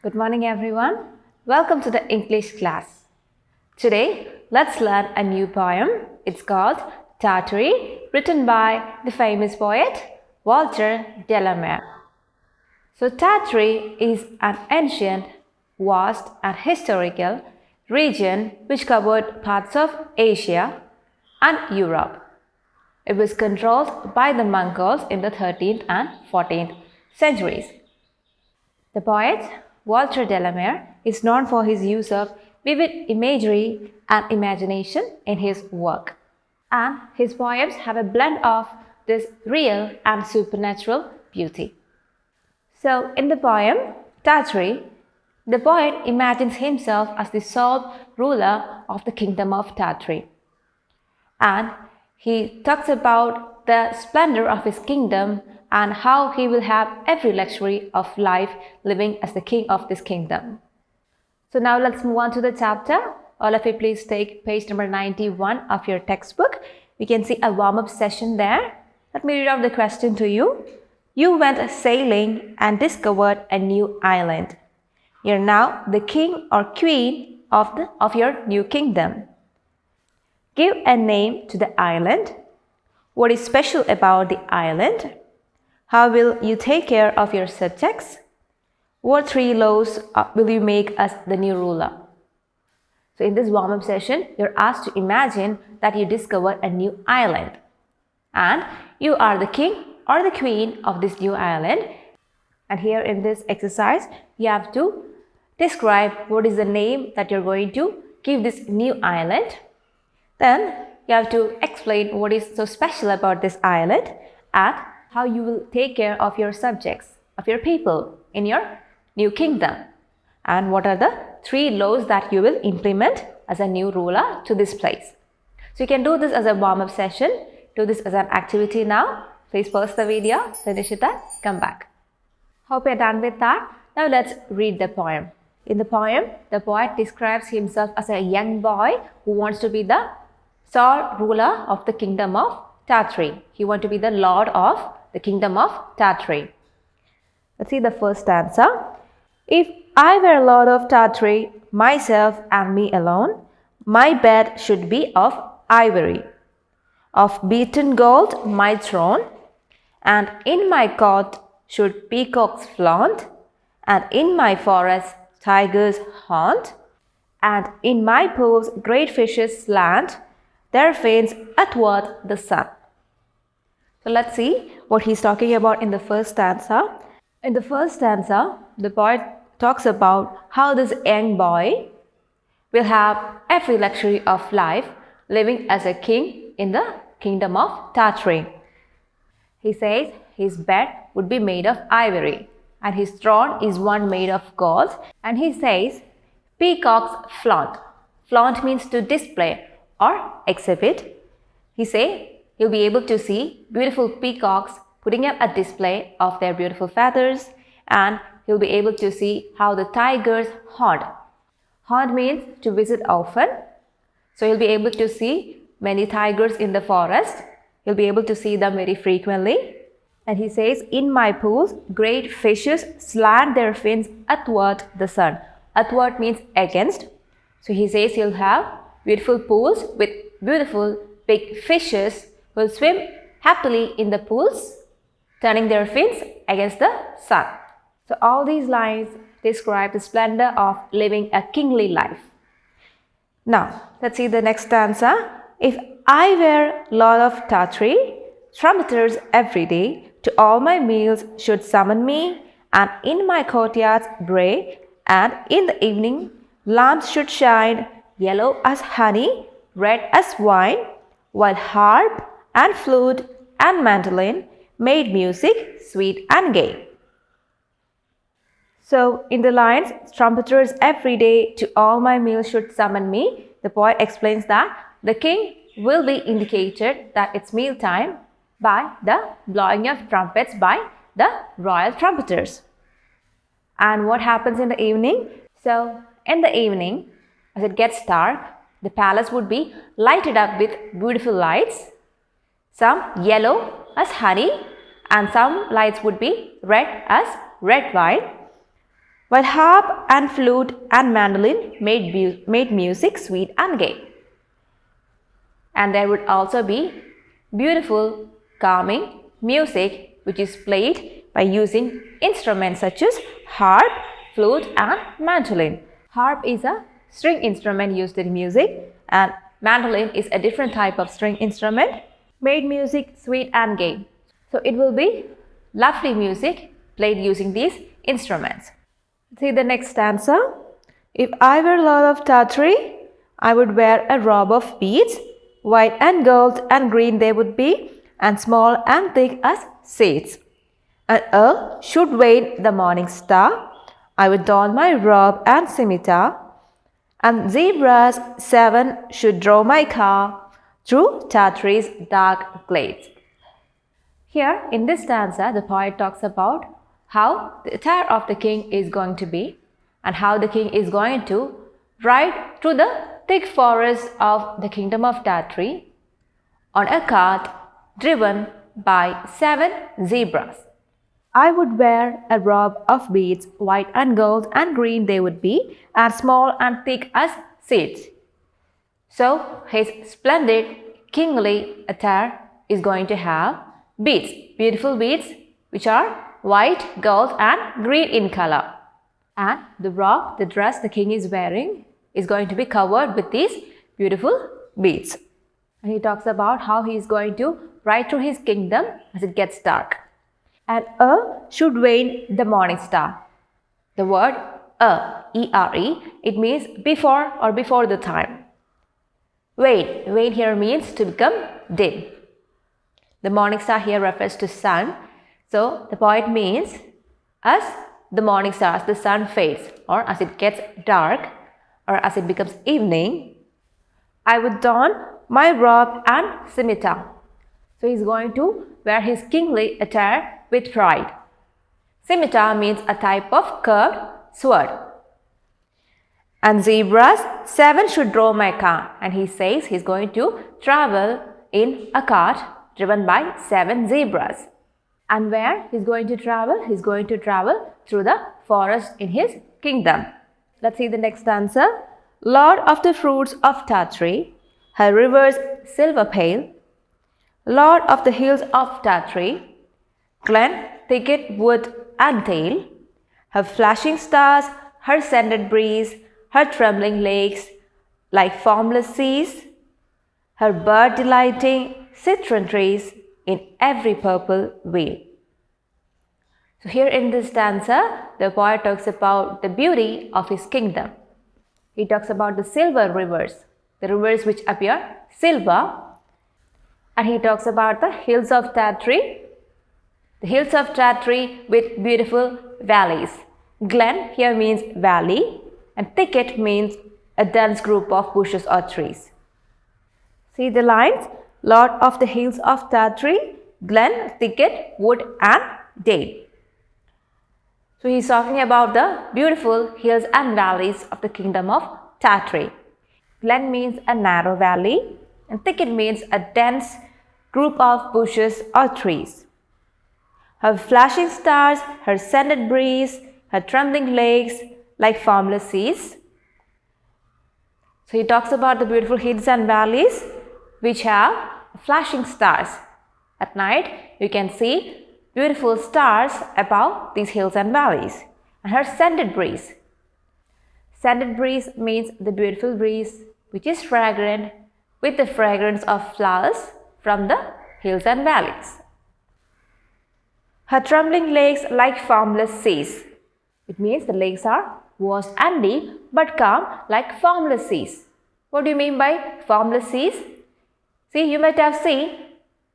Good morning everyone. Welcome to the English class. Today, let's learn a new poem. It's called Tartary, written by the famous poet Walter Delamere. So Tartary is an ancient, vast and historical region which covered parts of Asia and Europe. It was controlled by the Mongols in the 13th and 14th centuries. The poet Walter Delamere is known for his use of vivid imagery and imagination in his work. And his poems have a blend of this real and supernatural beauty. So, in the poem Tartary, the poet imagines himself as the sole ruler of the kingdom of Tartary. And he talks about the splendor of his kingdom and how he will have every luxury of life living as the king of this kingdom. So now let's move on to the chapter. All of you please take page number 91 of your textbook. We can see a warm-up session there. Let me read out the question to you. You went sailing and discovered a new island. You're now the king or queen of your new kingdom. Give a name to the island. What is special about the island? How will you take care of your subjects? What 3 laws will you make as the new ruler? So in this warm-up session, you're asked to imagine that you discover a new island. And you are the king or the queen of this new island. And here in this exercise, you have to describe what is the name that you're going to give this new island. Then you have to explain what is so special about this island and how you will take care of your subjects, of your people in your new kingdom. And what are the 3 laws that you will implement as a new ruler to this place. So you can do this as a warm-up session, do this as an activity now. Please pause the video, finish it and come back. Hope you're done with that. Now let's read the poem. In the poem, the poet describes himself as a young boy who wants to be the sole ruler of the kingdom of Tartary. He wants to be the lord of the kingdom of Tartary. Let's see the first stanza. If I were lord of Tartary, myself and me alone, my bed should be of ivory, of beaten gold my throne, and in my court should peacocks flaunt, and in my forest tigers haunt, and in my pools great fishes slant their fins athwart the sun. So let's see what he's talking about in the first stanza. In the first stanza, the poet talks about how this young boy will have every luxury of life living as a king in the kingdom of Tartary. He says his bed would be made of ivory and his throne is one made of gold, and he says peacocks flaunt. Flaunt means to display or exhibit. He says you'll be able to see beautiful peacocks putting up a display of their beautiful feathers, and you'll be able to see how the tigers haunt. Haunt means to visit often. So you'll be able to see many tigers in the forest. You'll be able to see them very frequently. And he says, in my pools, great fishes slant their fins athwart the sun. Athwart means against. So he says you'll have beautiful pools with beautiful big fishes who will swim happily in the pools, turning their fins against the sun. So all these lines describe the splendor of living a kingly life. Now, let's see the next stanza. If I were lord of Tartary, trumpeters every day to all my meals should summon me, and in my courtyards bray, and in the evening lamps should shine, yellow as honey, red as wine, while harp and flute and mandolin made music sweet and gay. So in the lines, trumpeters every day to all my meals should summon me, the poet explains that the king will be indicated that it's meal time by the blowing of trumpets by the royal trumpeters. And what happens in the evening? So in the evening, as it gets dark, the palace would be lighted up with beautiful lights, some yellow as honey and some lights would be red as red wine. while harp and flute and mandolin made music sweet and gay. And there would also be beautiful, calming music which is played by using instruments such as harp, flute and mandolin. Harp is a string instrument used in music and mandolin is a different type of string instrument, made music sweet and gay. So it will be lovely music played using these instruments. See the next stanza. If I were Lord of Tartary, I would wear a robe of beads, white and gold and green they would be, and small and thick as seeds. And should wane the morning star, I would don my robe and scimitar, and zebras 7 should draw my car through Tartary's dark glades. Here in this stanza, the poet talks about how the attire of the king is going to be and how the king is going to ride through the thick forest of the kingdom of Tartary on a cart driven by 7 zebras. I would wear a robe of beads, white and gold and green they would be, and small and thick as seeds. So his splendid kingly attire is going to have beads, beautiful beads which are white, gold and green in color. And the robe, the dress the king is wearing is going to be covered with these beautiful beads. And he talks about how he is going to ride through his kingdom as it gets dark. And should wane the morning star. The word E-R-E, it means before or before the time. Wane, wane here means to become dim. The morning star here refers to sun. So the poet means as the morning star, as the sun fades or as it gets dark or as it becomes evening, I would don my robe and scimitar. So he's going to wear his kingly attire with pride. Scimitar means a type of curved sword. And zebras 7 should draw my car. And he says he's going to travel in a cart driven by 7 zebras. And where he's going to travel? He's going to travel through the forest in his kingdom. Let's see the next stanza. Lord of the fruits of Tartary, her rivers silver pale. Lord of the hills of Tartary, glen, thicket, wood and dale. Her flashing stars, her scented breeze, her trembling lakes like formless seas. Her bird delighting citron trees in every purple veil. So here in this stanza, the poet talks about the beauty of his kingdom. He talks about the silver rivers, the rivers which appear silver. And he talks about the hills of Tartary, the hills of Tartary with beautiful valleys. Glen here means valley and thicket means a dense group of bushes or trees. See the lines? Lord of the hills of Tartary, glen, thicket, wood and dale. So he is talking about the beautiful hills and valleys of the kingdom of Tartary. Glen means a narrow valley and thicket means a dense group of bushes or trees. Her flashing stars, her scented breeze, her trembling lakes like formless seas. So he talks about the beautiful hills and valleys which have flashing stars. At night you can see beautiful stars above these hills and valleys. And her scented breeze. Scented breeze means the beautiful breeze which is fragrant with the fragrance of flowers from the hills and valleys. Her trembling lakes like formless seas. It means the lakes are vast and deep but calm like formless seas. What do you mean by formless seas? See, you might have seen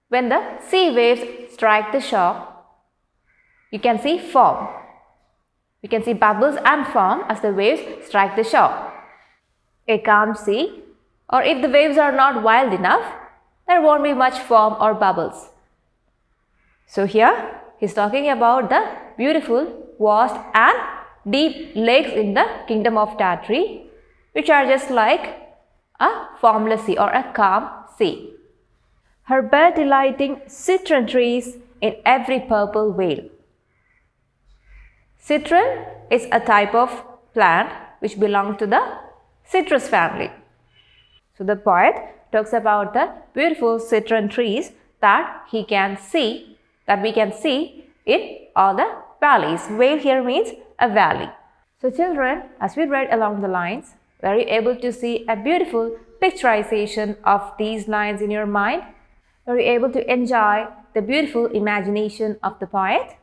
when the sea waves strike the shore, you can see foam. You can see bubbles and foam as the waves strike the shore. A calm sea, or if the waves are not wild enough, there won't be much foam or bubbles. So here he's talking about the beautiful, vast and deep lakes in the kingdom of Tartary, which are just like a formless sea or a calm sea. Her bird delighting citron trees in every purple vale. Citron is a type of plant which belongs to the citrus family. So the poet talks about the beautiful citron trees that we can see in all the valleys. Vale here means a valley. So children, as we read along the lines, were you able to see a beautiful picturization of these lines in your mind? Were you able to enjoy the beautiful imagination of the poet?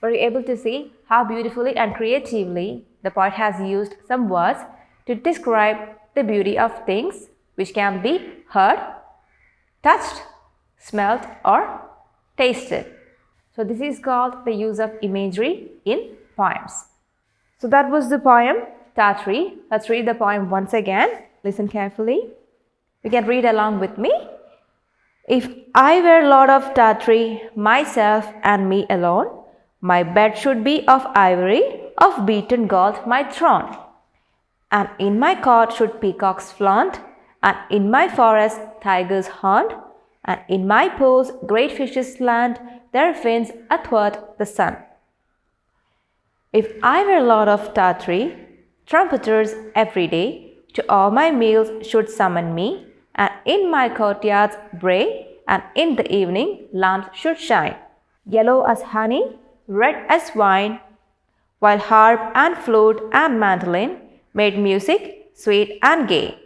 Were you able to see how beautifully and creatively the poet has used some words to describe the beauty of things which can be heard, touched, smelt or tasted? So this is called the use of imagery in poems. So that was the poem Tartary. Let's read the poem once again. Listen carefully. You can read along with me. If I were Lord of Tartary, myself and me alone, my bed should be of ivory, of beaten gold my throne. And in my court should peacocks flaunt, and in my forest tigers haunt, and in my pools great fishes slant their fins athwart the sun. If I were Lord of Tartary, trumpeters every day to all my meals should summon me, and in my courtyards bray, and in the evening lamps should shine, yellow as honey, red as wine, while harp and flute and mandolin made music sweet and gay.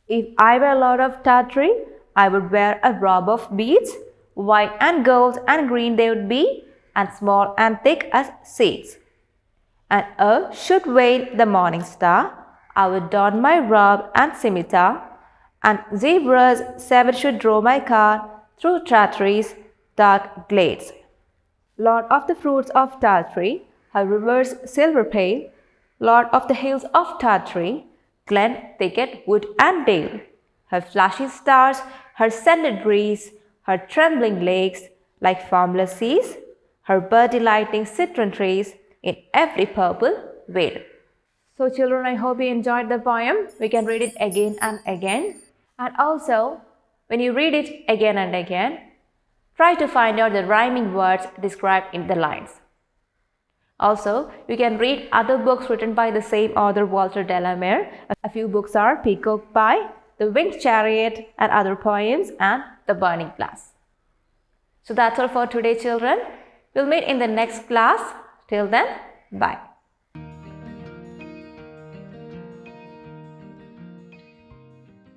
If I were Lord of Tartary, I would wear a robe of beads, white and gold and green they would be, and small and thick as seeds. And earth should veil the morning star, I would don my robe and scimitar, and zebras 7 should draw my car through Tartary's dark glades. Lord of the fruits of Tartary, her rivers silver pale, Lord of the hills of Tartary, glen, thicket, wood and dale, her flashy stars, her scented breeze, her trembling lakes like formless seas, her bird-delighting citron trees in every purple vale. So children, I hope you enjoyed the poem. We can read it again and again. And also, when you read it again and again, try to find out the rhyming words described in the lines. Also, you can read other books written by the same author, Walter Delamere. A few books are Peacock Pie, The Winged Chariot, and other poems, and The Burning Glass. So that's all for today, children. We'll meet in the next class. Till then, bye.